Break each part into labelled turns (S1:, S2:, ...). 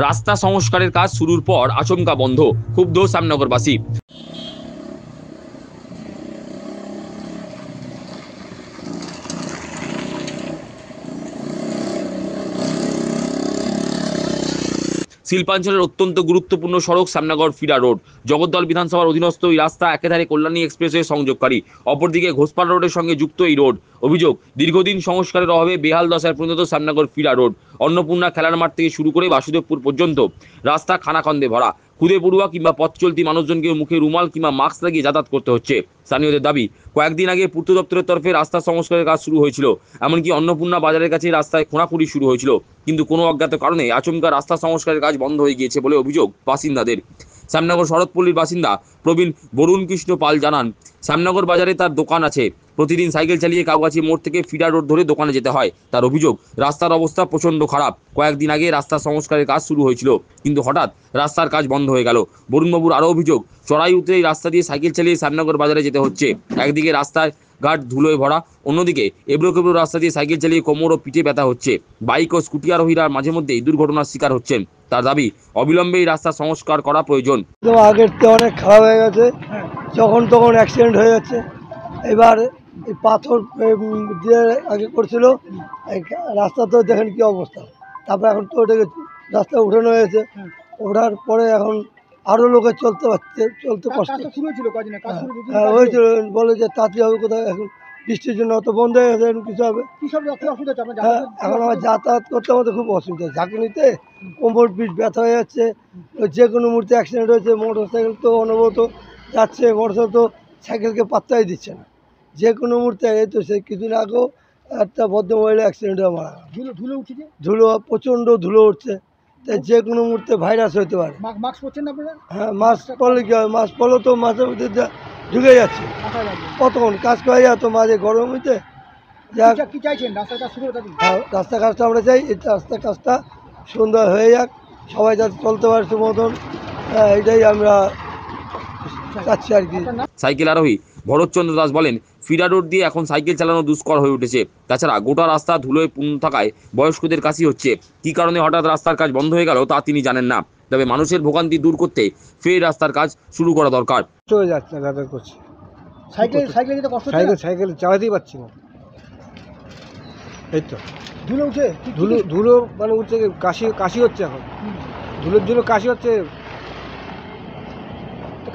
S1: রাস্তা সংস্কারের কাজ শুরুর পর আচমকা বন্ধ, ক্ষুব্ধ শ্যামনগরবাসী। শিল্পাঞ্চলের অত্যন্ত গুরুত্বপূর্ণ সড়ক শ্যামনগর ফিরা রোড, জগদ্দল বিধানসভার অধীনস্থ এই রাস্তা একেধারে কল্যাণী এক্সপ্রেসওয়ে সংযোগকারী, অপরদিকে ঘোষপাড়া রোডের সঙ্গে যুক্ত এই রোড। অভিযোগ, দীর্ঘদিন সংস্কারের অভাবে বেহাল দশায় পরিণত শ্যামনগর ফিরা রোড। অন্নপূর্ণা খেলার মাঠ থেকে শুরু করে বাসুদেবপুর পর্যন্ত রাস্তা খানাখন্দে ভরা। খুদে পড়ুয়া কিংবা পথ চলতি মানুষজনকে মুখে রুমাল কিংবা মাস্ক লাগিয়ে যাতায়াত করতে হচ্ছে। স্থানীয়দের দাবি, কয়েকদিন আগে পূর্ত দপ্তরের তরফে রাস্তা সংস্কারের কাজ শুরু হয়েছিল, এমনকি অন্নপূর্ণা বাজারের কাছে রাস্তায় খোঁড়াখুঁড়ি শুরু হয়েছিল, কিন্তু কোনো অজ্ঞাত কারণে আচমকা রাস্তা সংস্কারের কাজ বন্ধ হয়ে গিয়েছে বলে অভিযোগ বাসিন্দাদের। শ্যামনগর শরৎপল্লীর বাসিন্দা প্রবীণ বরুণ কৃষ্ণ পাল জানান, শ্যামনগর বাজারে তার দোকান আছে। প্রতিদিন সাইকেল চালিয়ে কাউগাছি মোড় থেকে ফিডার রোড ধরে দোকানে যেতে হয়। তার অভিযোগ, রাস্তার অবস্থা প্রচণ্ড খারাপ। কয়েকদিন আগে রাস্তা সংস্কারের কাজ শুরু হয়েছিল, কিন্তু হঠাৎ রাস্তার কাজ বন্ধ হয়ে গেল। বরুণবাবুর আরও অভিযোগ, চড়াই উতরে এই রাস্তা দিয়ে সাইকেল চালিয়ে শ্যামনগর বাজারে যেতে হচ্ছে। একদিকে রাস্তায় ঘাট ধুলোয় ভরা, অন্যদিকে এবড়ো খেবড়ো রাস্তা দিয়ে সাইকেল চালিয়ে কোমর ও পিঠে ব্যথা হচ্ছে। বাইক ও স্কুটি আরোহীরা মাঝে মধ্যেই দুর্ঘটনার শিকার হচ্ছেন। তার দাবি, অবিলম্বে এই রাস্তা সংস্কার করা প্রয়োজন।
S2: তো আগের তো অনেক খারাপ হয়ে গেছে, যখন তখন অ্যাক্সিডেন্ট হয়ে যাচ্ছে। এবার এই পাথর দিয়ে আগে করছিল, এই রাস্তা তো দেখেন কি অবস্থা। তারপর এখন তো ওটাকে রাস্তা উঠানো হয়েছে, ওঠার পরে এখন আরও লোকে চলতে কষ্ট হয়েছিল। বলে যে তাড়াতাড়ি হবে, কোথায় এখন বৃষ্টির জন্য অত বন্ধ হয়ে গেছে, এখন কিছু হবে। হ্যাঁ, এখন আমার যাতায়াত করতে আমাদের খুব অসুবিধা, ঝাঁকুনিতে কোমর পিঠ ব্যথা হয়ে যাচ্ছে। যে কোনো মুহূর্তে অ্যাক্সিডেন্ট হয়েছে। মোটর সাইকেল তো অনবরত যাচ্ছে, মোটর সাইকেল তো সাইকেলকে পাত্তাই দিচ্ছে না। যে কোনো মুহূর্তে, এই তো সেই কিছুদিন আগেও একটা ভদ্রমহিলা অ্যাক্সিডেন্ট হয়ে মারা গেল। ধুলো উঠছে, ধুলো প্রচণ্ড ধুলো উঠছে, তাই যে কোনো মুহূর্তে ভাইরাস হতে পারে। মাস্ক পরছেন না আপনারা? হ্যাঁ, মাস্ক পরলে কী হবে? মাস্ক পরলেও তো মাঝে মধ্যে ঢুকে যাচ্ছে, কতক্ষণ কাজ করা যায় তো মাঝে গরম হইতে। কি চাইছেন? রাস্তার কাজ শুরু হতে? হ্যাঁ, রাস্তার কাজটা আমরা চাই, এই রাস্তার কাজটা সুন্দর হয়ে যাক, সবাই যাতে চলতে পারে সে মতন, এটাই আমরা চাচ্ছি আর কি।
S1: সাইকেল আরোহী ভরতচন্দ্র দাস বলেন, ফিডার রোড দিয়ে এখন সাইকেল চালানো দুষ্কর হয়ে উঠেছে। তাছাড়া গোটা রাস্তা ধুলোয় পূর্ণ থাকায় বয়স্কদের কাশি হচ্ছে। কী কারণে হঠাৎ রাস্তার কাজ বন্ধ হয়ে গেল তা তিনি জানেন না, তবে মানুষের ভোগান্তি দূর করতে ফের রাস্তার কাজ শুরু করা দরকার।
S2: চলে যাচ্ছে না, যাতায়াত করছি, সাইকেল চালাতেই পারছি না। এই তো ধুলো উঠে, ধুলো মানে উঠছে, কাশি হচ্ছে। এখন ধুলোর জন্য কাশি হচ্ছে।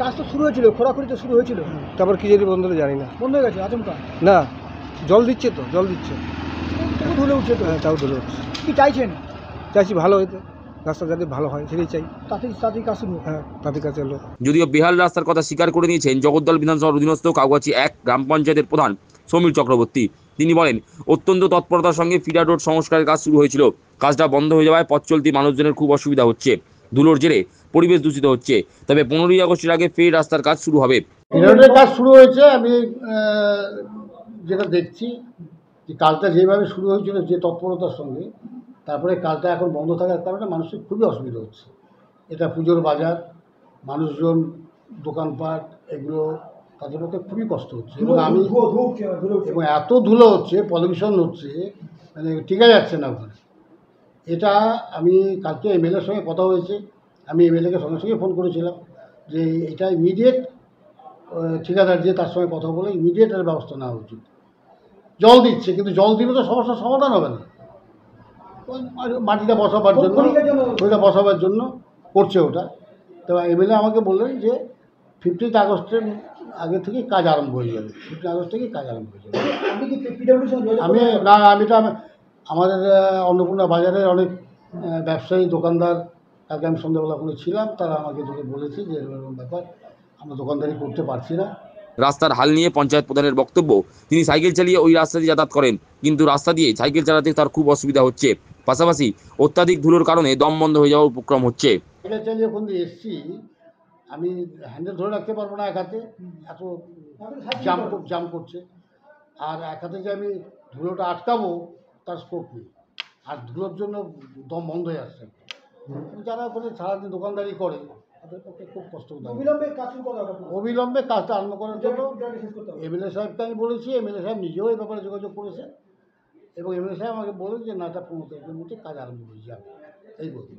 S2: কাজ তো শুরু হয়েছিল, খোঁড়াখুড়ি তো শুরু হয়েছিল, তারপর কি যদি বন্ধ হলো জানি না। বন্ধ হয়ে গেছে আচমকা? না, জল দিচ্ছে তো, জল দিচ্ছে, ধুলো উঠছে তো। হ্যাঁ, তাও ধুলো উঠছে। কি চাইছেন? চাইছি ভালো হইতে, রাস্তা যাতে ভালো হয় সেটাই চাই। তাড়াতাড়ি কাজ শুরু। হ্যাঁ, তাড়াতাড়ি কাজ হলো।
S1: যদিও বেহাল রাস্তার কথা স্বীকার করে নিয়েছেন জগদ্দল বিধানসভার অধীনস্থ কাউগাছি 1 গ্রাম পঞ্চায়েতের প্রধান সমীর চক্রবর্তী। তিনি বলেন, অত্যন্ত তৎপরতার সঙ্গে ফিডার রোড সংস্কারের কাজ শুরু হয়েছিল। কাজটা বন্ধ হয়ে যাওয়ায় পথ চলতি মানুষজনের খুব অসুবিধা হচ্ছে। ধুলোর জেরে পরিবেশ দূষিত হচ্ছে। তবে 15ই আগস্টের আগে ফের রাস্তার কাজ শুরু হবে।
S3: ফিডার রোডের কাজ শুরু হয়েছে। আমি যেটা দেখছি যে কাজটা যেভাবে শুরু হয়েছিল, যে তৎপরতার সঙ্গে, তারপরে কাজটা এখন বন্ধ থাকার কারণে মানুষের খুবই অসুবিধা হচ্ছে। এটা পুজোর বাজার, মানুষজন, দোকানপাট, এগুলো তাদের মধ্যে খুবই কষ্ট হচ্ছে। এবং এত ধুলো হচ্ছে, পলিউশন হচ্ছে, মানে টিকা যাচ্ছে না ওখানে। এটা আমি কালকে এমএলএর সঙ্গে কথা হয়েছে, আমি এমএলএকে সঙ্গে সঙ্গে ফোন করেছিলাম যে এটা ইমিডিয়েট ঠিকাদার যে তার সঙ্গে কথা বলে ইমিডিয়েট এর ব্যবস্থা নেওয়া উচিত। জল দিচ্ছে, কিন্তু জল দিলে তো সমস্যার সমাধান হবে না। মাটিটা বসাবার জন্য করছে ওটা। তো এমএলএ আমাকে বললেন যে 15 আগস্টের আগে থেকেই কাজ আরম্ভ হয়ে যাবে। 15 আগস্ট থেকেই কাজ আরম্ভ হয়ে যাবে। আমি আমাদের অন্নপূর্ণা বাজারের অনেক ব্যবসায়ী, দোকানদার, তাকে আমি সন্ধ্যাবেলা করে ছিলাম, তারা আমাকে ধরে বলেছে যে এরকম ব্যাপার, আমরা দোকানদারি করতে পারছি না।
S1: রাস্তার হাল নিয়ে পঞ্চায়েত প্রধানের বক্তব্য, তিনি সাইকেল চালিয়ে ওই রাস্তা দিয়ে যাতায়াত করেন, কিন্তু রাস্তা দিয়ে সাইকেল চালাতে তার খুব অসুবিধা হচ্ছে। পাশাপাশি অত্যাধিক ধুলোর কারণে দম বন্ধ হয়ে যাওয়ার উপক্রম হচ্ছে।
S3: সাইকেল চালিয়ে ওখান দিয়ে এসছি, আমি হ্যান্ডেল ধরে রাখতে পারবো না এক হাতে, এত জাম করছে। আর এক হাতে যে আমি ধুলোটা আটকাবো তার স্কোপ নেই, আর ধুলোর জন্য দম বন্ধ হয়ে আসছে। যারা ওখানে সারাদিন দোকানদারি করে তাদের পক্ষে খুব কষ্ট হতো। অবিলম্বে কাজটা আরম্ভ করার জন্য এমএলএ সাহেবকে আমি বলেছি। এমএলএ সাহেব নিজেও এই ব্যাপারে যোগাযোগ করেছে, এবং এমএলএ সাহেব আমাকে বলেন যে না, এটা 15 তারিখের মধ্যে কাজ আরম্ভ হয়ে যাবে, এই বলতে।